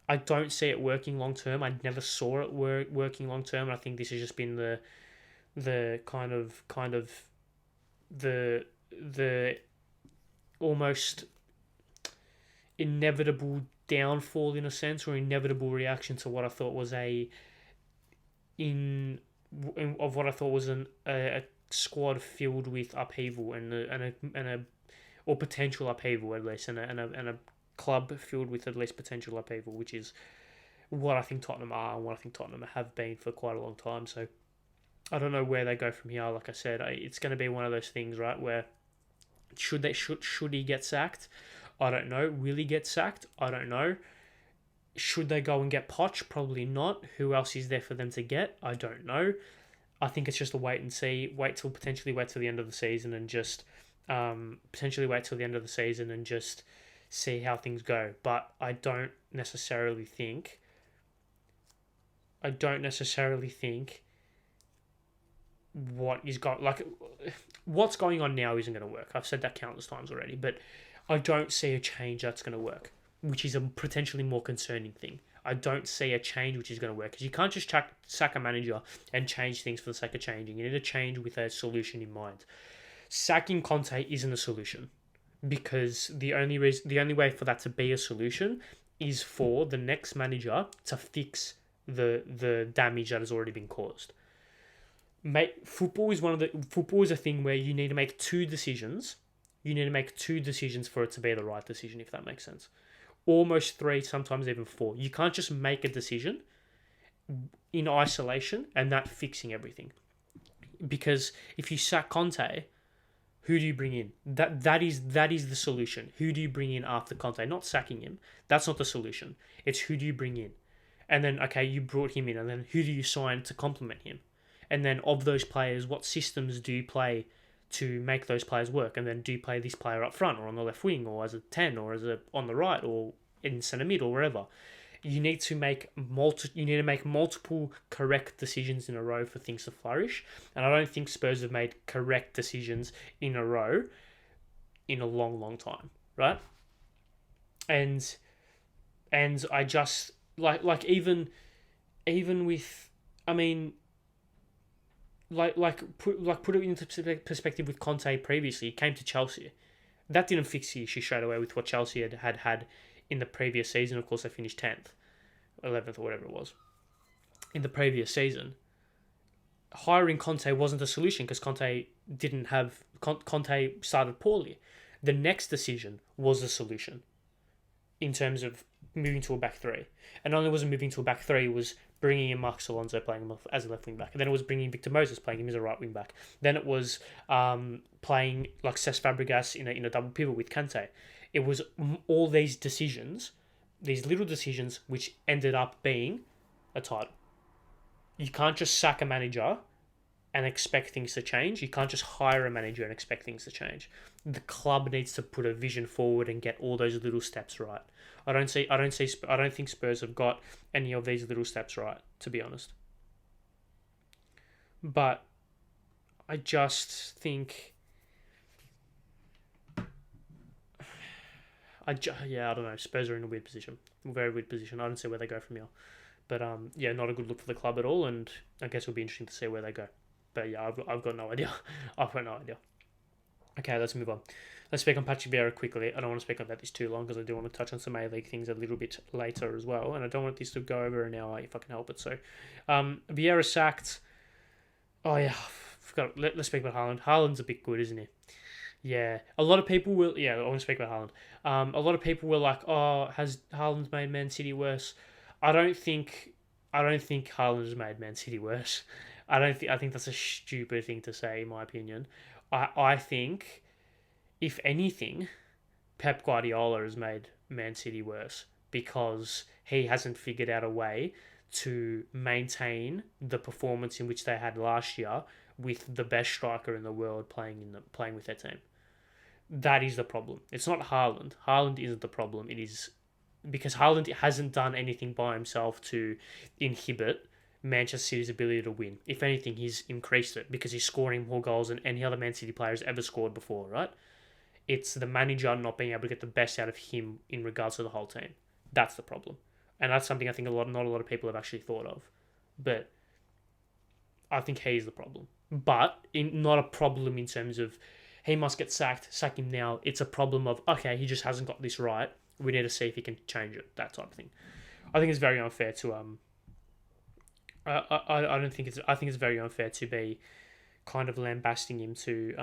I don't see it working long term. I never saw it working long term. I think this has just been the kind of the almost inevitable downfall in a sense, or inevitable reaction to what I thought was a squad filled with upheaval or potential upheaval at least, and a club filled with at least potential upheaval, which is what I think Tottenham are and what I think Tottenham have been for quite a long time. So I don't know where they go from here. Like I said, it's going to be one of those things, right, where should he get sacked? I don't know. Will he get sacked? I don't know. Should they go and get Poch? Probably not. Who else is there for them to get? I don't know. I think it's just a wait and see. Potentially wait till the end of the season and just see how things go. But I don't necessarily think what's going on now isn't going to work. I've said that countless times already, but I don't see a change that's going to work, which is a potentially more concerning thing. I don't see a change which is going to work, because you can't just sack a manager and change things for the sake of changing. You need to change with a solution in mind. Sacking Conte isn't a solution, because the only way for that to be a solution is for the next manager to fix the damage that has already been caused. football is a thing where you need to make two decisions. You need to make two decisions for it to be the right decision, if that makes sense. Almost three, sometimes even four. You can't just make a decision in isolation and that fixing everything. Because if you sack Conte, who do you bring in? That is the solution. Who do you bring in after Conte? Not sacking him. That's not the solution. It's who do you bring in? And then, okay, you brought him in, and then who do you sign to complement him? And then of those players, what systems do you play to make those players work? And then do you play this player up front or on the left wing or as a 10 or on the right or in centre mid or wherever? You need to make multiple correct decisions in a row for things to flourish. And I don't think Spurs have made correct decisions in a row in a long, long time, right? And I just like even with, I mean, put it into perspective with Conte previously. He came to Chelsea. That didn't fix the issue straight away with what Chelsea had in the previous season. Of course, they finished 10th, 11th, or whatever it was. In the previous season, hiring Conte wasn't a solution because Conte started poorly. The next decision was a solution in terms of moving to a back three. And not only was it moving to a back three, it was bringing in Marcos Alonso, playing him as a left wing back. And then it was bringing Victor Moses, playing him as a right wing back. Then it was playing like Cesc Fabregas in a double pivot with Kante. It was all these decisions, these little decisions, which ended up being a title. You can't just sack a manager and expect things to change. You can't just hire a manager and expect things to change. The club needs to put a vision forward and get all those little steps right. I don't think Spurs have got any of these little steps right, to be honest. But I just think, I don't know. Spurs are in a weird position, a very weird position. I don't see where they go from here. But not a good look for the club at all. And I guess it'll be interesting to see where they go. But yeah, I've got no idea. I've got no idea. Okay, let's move on. Let's speak on Patrick Viera quickly. I don't want to speak about this too long because I do want to touch on some A-League things a little bit later as well. And I don't want this to go over an hour if I can help it. So, Vieira sacked. Oh yeah, forgot. Let's speak about Haaland. Haaland's a bit good, isn't he? Yeah. A lot of people will... Yeah, I want to speak about Haaland. A lot of people were like, oh, has Haaland made Man City worse? I don't think Haaland has made Man City worse. I think that's a stupid thing to say, in my opinion. I think, if anything, Pep Guardiola has made Man City worse because he hasn't figured out a way to maintain the performance in which they had last year with the best striker in the world playing with their team. That is the problem. It's not Haaland. Haaland isn't the problem. It is because Haaland hasn't done anything by himself to inhibit Manchester City's ability to win. If anything, he's increased it because he's scoring more goals than any other Man City player has ever scored before, right? It's the manager not being able to get the best out of him in regards to the whole team. That's the problem. And that's something I think not a lot of people have actually thought of. But I think he's the problem. But not a problem in terms of he must get sacked, sack him now. It's a problem of, okay, he just hasn't got this right. We need to see if he can change it, that type of thing. I think it's very unfair to I think it's very unfair to be kind of lambasting him to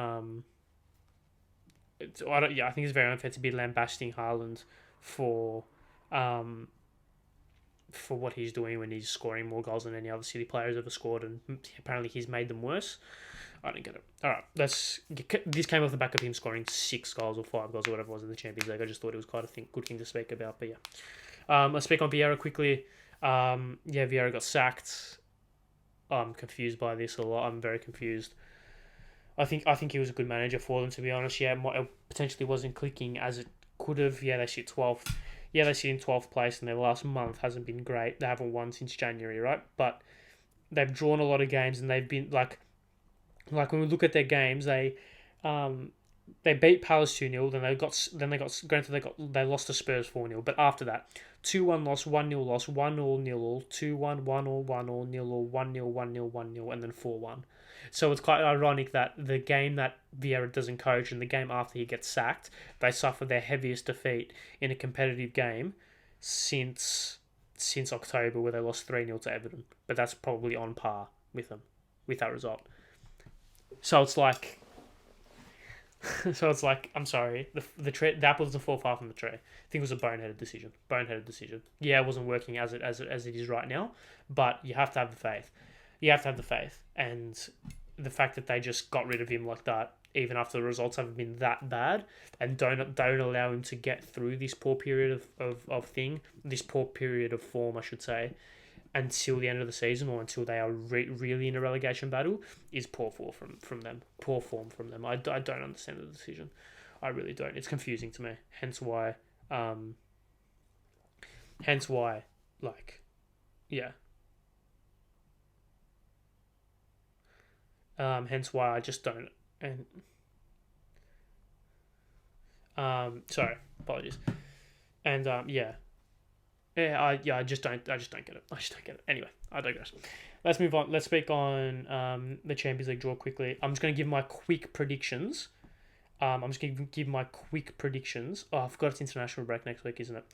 I think it's very unfair to be lambasting Haaland for what he's doing when he's scoring more goals than any other City players ever scored, and apparently he's made them worse. I don't get it. All right, this came off the back of him scoring 6 goals or 5 goals or whatever it was in the Champions League. I just thought it was quite a good thing to speak about. But yeah, let's speak on Vieira quickly. Vieira got sacked. I'm confused by this a lot. I'm very confused. I think he was a good manager for them, to be honest. Yeah, it potentially wasn't clicking as it could have. Yeah, they sit 12th. Yeah, they sit in 12th place, and their last month hasn't been great. They haven't won since January, right? But they've drawn a lot of games, and they've been like when we look at their games, they beat Palace 2-0, they lost to Spurs 4-0, but after that, 2-1 loss, 1-0 loss, 1-0 0-0, 2-1 1-0 1-0 0-0, 1-0 1-0 1-0, and then 4-1. So it's quite ironic that the game that Vieira doesn't coach and the game after he gets sacked, they suffer their heaviest defeat in a competitive game since October, where they lost 3-0 to Everton. But that's probably on par with them. with that result. So it's like, I'm sorry, the apple doesn't fall far from the tree. I think it was a boneheaded decision. Yeah, it wasn't working as it is right now, but you have to have the faith. And the fact that they just got rid of him like that, even after the results haven't been that bad, and don't allow him to get through this poor period this poor period of form, I should say, until the end of the season, or until they are really in a relegation battle, is poor form from them. Poor form from them. I don't understand the decision. I really don't. It's confusing to me. Hence why, like, yeah. Hence why I just don't. And sorry, apologies. And yeah. I just don't get it. Anyway, I digress. Let's move on. Let's speak on the Champions League draw quickly. I'm just going to give my quick predictions. Oh, I forgot it's international break next week, isn't it?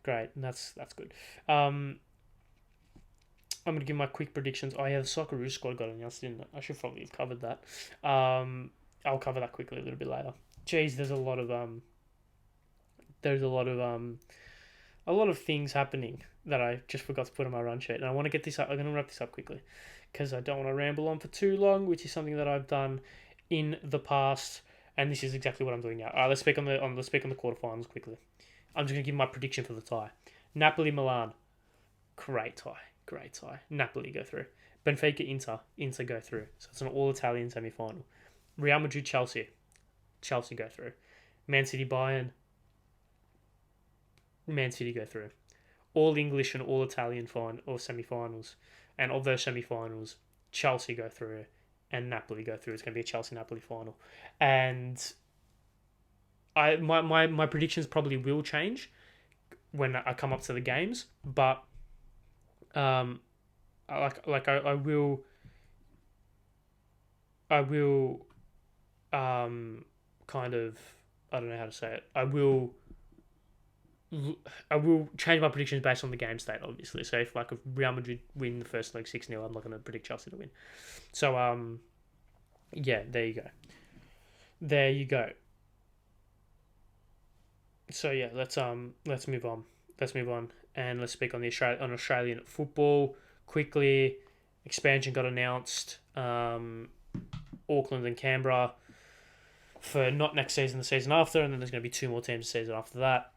Great, that's good. I'm going to give my quick predictions. Oh yeah, the Socceroos squad got announced, didn't it? I should probably have covered that. I'll cover that quickly a little bit later. Jeez, there's a lot of things happening that I just forgot to put on my run sheet, and I want to get this up. I'm going to wrap this up quickly because I don't want to ramble on for too long, which is something that I've done in the past, and this is exactly what I'm doing now. Let's speak on the quarterfinals quickly. I'm just going to give my prediction for the tie. Napoli Milan, great tie. Napoli go through. Benfica Inter go through. So it's an all-Italian semi-final. Real Madrid Chelsea go through. Man City Bayern, Man City go through. All English and all Italian semi-finals. And of those semi-finals, Chelsea go through and Napoli go through. It's going to be a Chelsea-Napoli final. And my predictions probably will change when I come up to the games, but I will kind of, I don't know how to say it. I will change my predictions based on the game state, obviously. So if Real Madrid win the first leg 6-0, I'm not going to predict Chelsea to win. So yeah, there you go. So yeah, let's move on. And let's speak on Australian football quickly. Expansion got announced. Auckland and Canberra for not next season, the season after, and then there's going to be 2 more teams the season after that.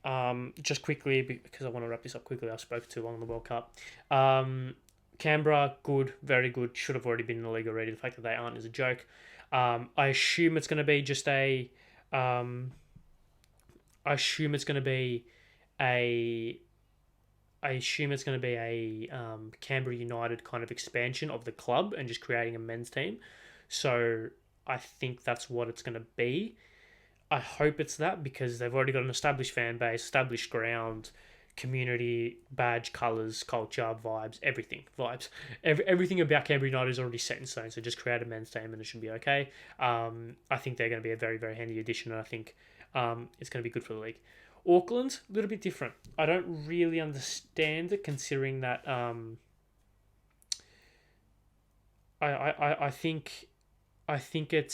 Just quickly, because I want to wrap this up quickly, I spoke too long on the World Cup. Canberra, good, very good, should have already been in the league already. The fact that they aren't is a joke. I assume it's going to be just a Canberra United kind of expansion of the club and just creating a men's team. So I think that's what it's going to be. I hope it's that because they've already got an established fan base, established ground, community, badge, colours, culture, vibes, everything. Everything about Canberra United is already set in stone, so just create a men's team and it should be okay. I think they're going to be a very, very handy addition, and I think it's going to be good for the league. Auckland, a little bit different. I don't really understand it, considering that I think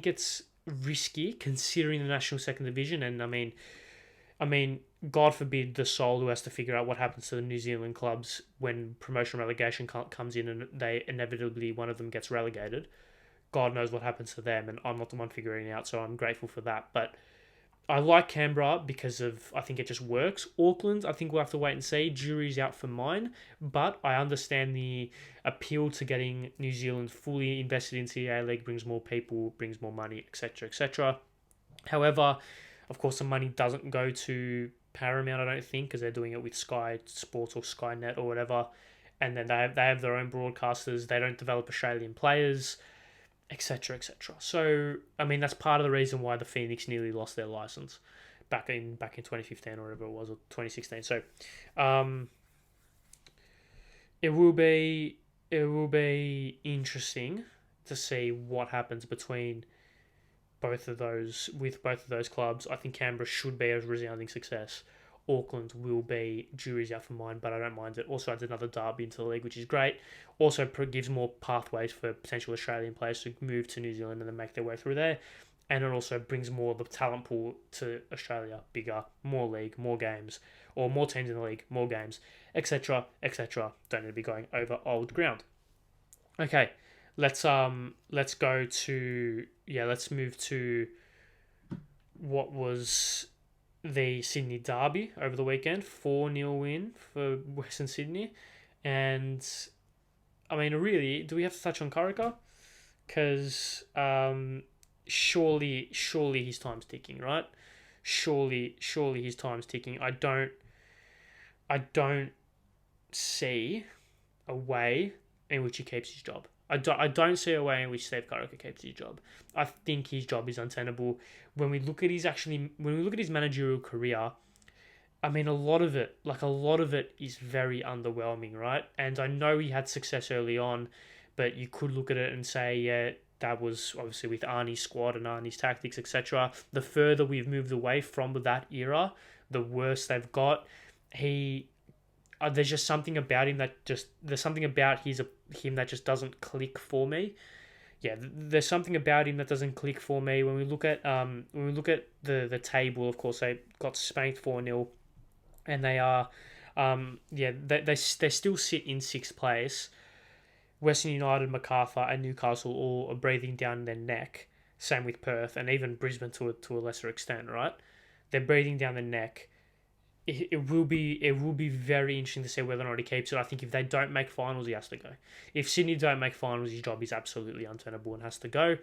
it's risky considering the national second division, and I mean, God forbid the soul who has to figure out what happens to the New Zealand clubs when promotion relegation comes in and they inevitably one of them gets relegated. God knows what happens to them, and I'm not the one figuring it out, so I'm grateful for that. But I like Canberra because I think it just works. Auckland, I think we'll have to wait and see. Jury's out for mine, but I understand the appeal to getting New Zealand fully invested in Serie A League, brings more people, brings more money, etc., etc. However, of course, the money doesn't go to Paramount, I don't think, because they're doing it with Sky Sports or Skynet or whatever, and then they have their own broadcasters. They don't develop Australian players, etc., etc. So, I mean, that's part of the reason why the Phoenix nearly lost their license back in 2015 or whatever it was, or 2016. So, it will be interesting to see what happens between both of those clubs. I think Canberra should be a resounding success. Auckland will be jury's out for mine, but I don't mind it. Also adds another derby into the league, which is great. Also gives more pathways for potential Australian players to move to New Zealand and then make their way through there. And it also brings more of the talent pool to Australia, bigger, more league, more games, or more teams in the league, more games, etc., etc. Don't need to be going over old ground. Okay, let's move to what was the Sydney derby over the weekend. 4-0 win for Western Sydney. And, I mean, really, do we have to touch on Corica? Because surely his time's ticking, right? Surely his time's ticking. I don't see a way in which he keeps his job. I don't see a way in which Steve Corica keeps his job. I think his job is untenable. When we look at his managerial career, I mean, a lot of it is very underwhelming, right? And I know he had success early on, but you could look at it and say, yeah, that was obviously with Arnie's squad and Arnie's tactics, etc. The further we've moved away from that era, the worse they've got. There's just something about him that just doesn't click for me. Yeah, there's something about him that doesn't click for me. When we look at the table, of course they got spanked 4-0, and they are they still sit in sixth place. Western United, Macarthur, and Newcastle all are breathing down their neck. Same with Perth and even Brisbane to a lesser extent, right? They're breathing down their neck. It will be very interesting to see whether or not he keeps it. I think if they don't make finals, he has to go. If Sydney don't make finals, his job is absolutely untenable and has to go.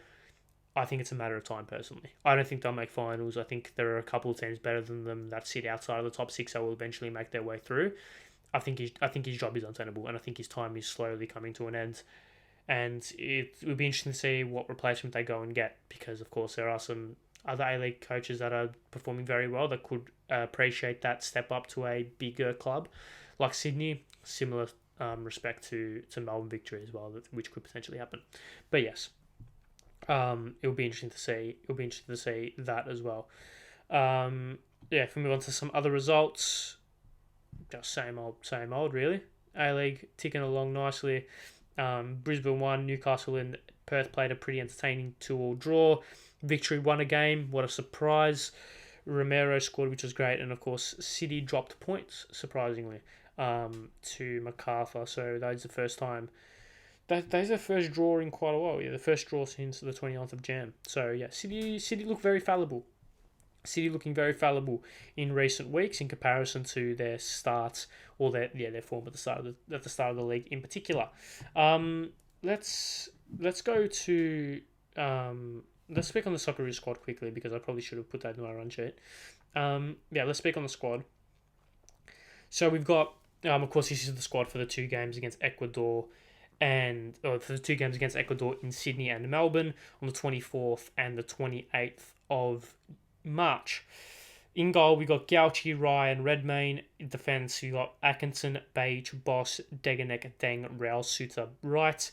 I think it's a matter of time, personally. I don't think they'll make finals. I think there are a couple of teams better than them that sit outside of the top six that will eventually make their way through. I think his job is untenable, and I think his time is slowly coming to an end. And it would be interesting to see what replacement they go and get, because of course there are some other A-League coaches that are performing very well that could appreciate that step up to a bigger club like Sydney. Similar respect to Melbourne Victory as well, which could potentially happen. But yes, it'll be interesting to see. It'll be interesting to see that as well. If we move on to some other results, just same old really. A-League ticking along nicely. Brisbane won. Newcastle and Perth played a pretty entertaining 2-2 draw. Victory won a game. What a surprise. Romero scored, which was great. And, of course, City dropped points, surprisingly, to Macarthur. So that's the first time. That's the first draw in quite a while. Yeah, the first draw since the 29th of Jan. So, yeah, City look very fallible. City looking very fallible in recent weeks in comparison to their starts or their form at the start of the league in particular. Let's go to let's speak on the Socceroos squad quickly, because I probably should have put that in my run sheet. Let's speak on the squad. So we've got of course this is the squad for the two games against Ecuador in Sydney and Melbourne on the 24th and the 28th of March. In goal, we got Gauchi, Ryan, Redmayne. In defence, we got Atkinson, Beige, Boss, Deganek, Deng, Raul, Suter, right.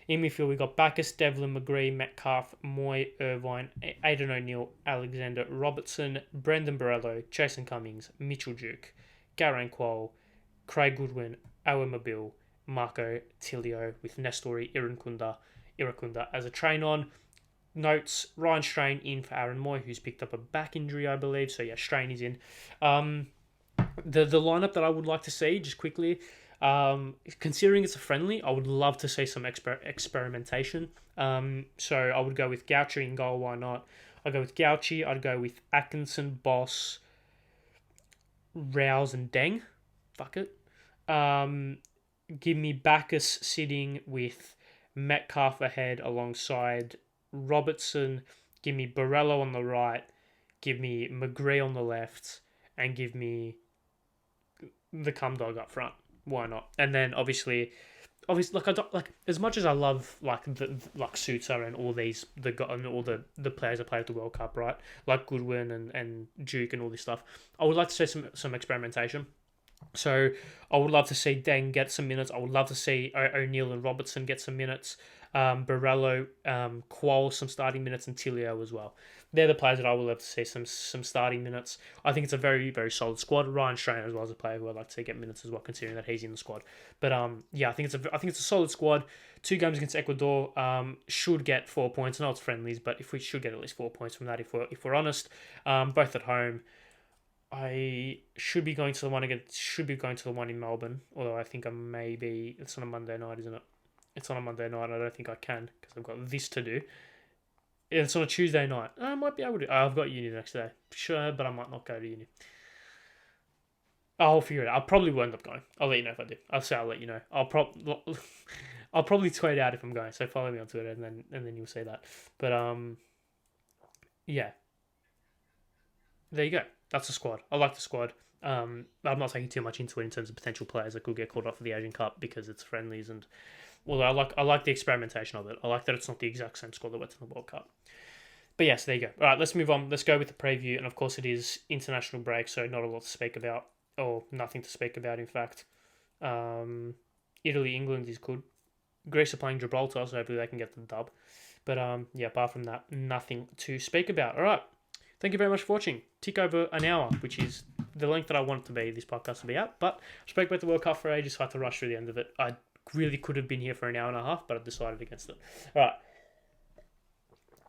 In midfield, we got Bacchus, Devlin, McGree, Metcalf, Moy, Irvine, Aidan O'Neill, Alexander Robertson, Brendan Borello, Jason Cummings, Mitchell Duke, Garain Quoll, Craig Goodwin, Owen Mabil, Marco Tilio, with Nestori Irakunda as a train-on. Notes, Ryan Strain in for Aaron Moy, who's picked up a back injury, I believe. So, yeah, Strain is in. The lineup that I would like to see, just quickly, considering it's a friendly, I would love to see some experimentation. So, I would go with Gauchi in goal, why not? I'd go with Gauchi. I'd go with Atkinson, Boss, Rouse, and Deng. Fuck it. Give me Bacchus sitting with Metcalf ahead alongside Robertson. Give me Borello on the right, give me McGree on the left, and give me the cum dog up front. Why not? And then obviously like I don't like, as much as I love like Suter and all the players that played at the World Cup, right? Like Goodwin and Duke and all this stuff. I would like to see some experimentation. So I would love to see Deng get some minutes. I would love to see O'Neill and Robertson get some minutes. Barello, Qual some starting minutes, and Tilio as well. They're the players that I would love to see some starting minutes. I think it's a very, very solid squad. Ryan Strainer as well as a player who I'd like to see get minutes as well, considering that he's in the squad. But yeah, I think it's a solid squad. 2 games against Ecuador, should get 4 points. I know it's friendlies, but if we should get at least 4 points from that, if we're honest, both at home. I should be going to the one against. Should be going to the one in Melbourne. Although I think I may be. It's on a Monday night, isn't it? It's on a Monday night. I don't think I can because I've got this to do. It's on a Tuesday night. I might be able to. I've got uni the next day, sure, but I might not go to uni. I'll figure it out. I probably will end up going. I'll let you know if I do. I'll let you know. I'll probably tweet out if I'm going. So follow me on Twitter, and then you'll see that. But yeah. There you go. That's the squad. I like the squad. I'm not taking too much into it in terms of potential players that could get called up for the Asian Cup because it's friendlies, and although I like the experimentation of it. I like that it's not the exact same squad that went to the World Cup. But yes, there you go. All right, let's move on. Let's go with the preview, and of course it is international break, so not a lot to speak about, or nothing to speak about. In fact, Italy, England is good. Greece are playing Gibraltar, so hopefully they can get the dub. But yeah, apart from that, nothing to speak about. All right. Thank you very much for watching. Tick over an hour, which is the length that I want it to be, this podcast to be out. But I spoke about the World Cup for ages, so I had to rush through the end of it. I really could have been here for an hour and a half, but I decided against it. All right.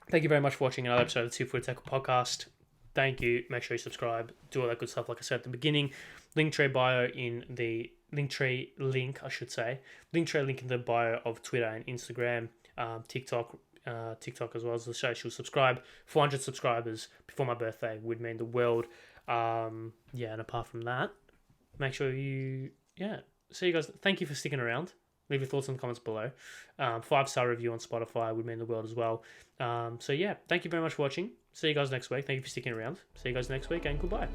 Thank you very much for watching another episode of the TFTPod podcast. Thank you. Make sure you subscribe. Do all that good stuff, like I said at the beginning. Linktree bio in the Linktree link, I should say. Linktree link in the bio of Twitter and Instagram, TikTok as well as the social. Subscribe. 400 subscribers before my birthday would mean the world. And apart from that, make sure you see you guys. Thank you for sticking around. Leave your thoughts in the comments below. 5-star review on Spotify would mean the world as well. Thank you very much for watching. See you guys next week. Thank you for sticking around. See you guys next week, and goodbye.